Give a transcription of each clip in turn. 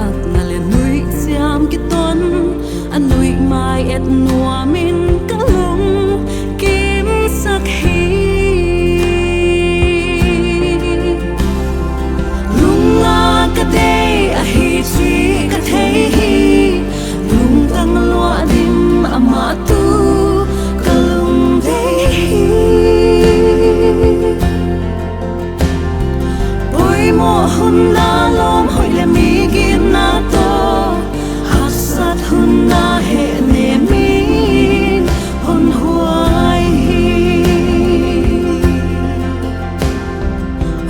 hak na le nui siam ki ton anui mai et nuamin kalum kim sak hi lunga ka te a hi chi ka te hi lung tang lua dim ama tu kalum te hi poi mo hun na lom hoi le mi gin na to hasat hun na he ne min hun huai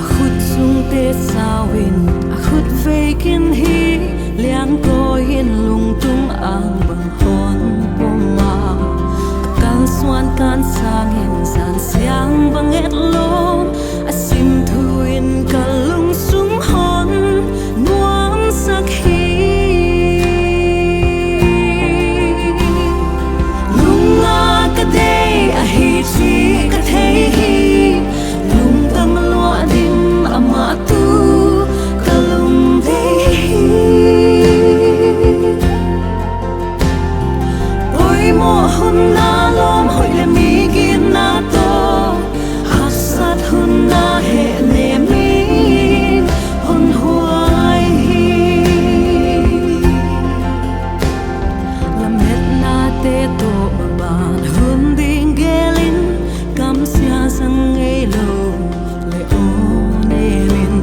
khut sung te sawin a khut vekin hi liang ko hin lung tung ang bang hon poma kan suan kan sang hin san siang bang et lom asim thuin kalung sung hon nuam sak hi lunga ka te a hi chi ka te hi lung tang lua dim ama tu kalung te hi oi mo hun na lom hoi le mi gin na to hasat hun na he ne min hun huai la met na te to ban hun ding gelin kam sia sang ei lo le o ne lin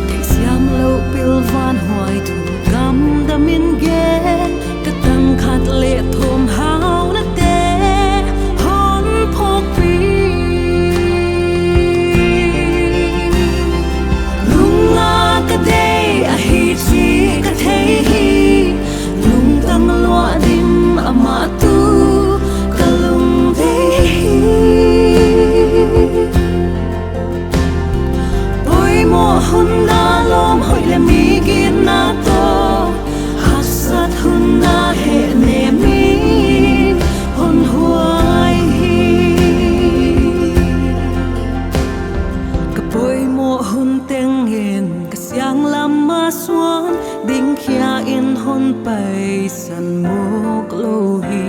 ke siam lo pil van huai tu kam da min ge ka tang khat le thom hao na te hon phok pi lunga ka te a hi chi ka te hi lung tang lua dim ama tu kalung te hi poi mo hun na lom hoi le mi gin na to hasat hun na he ne min hun huai ka poi mo hun teng hen ka siang lam ma suan ding khia in hon pai san mok lo hi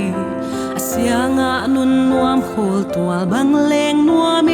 asianga nun nuam khol tual bang leng nuam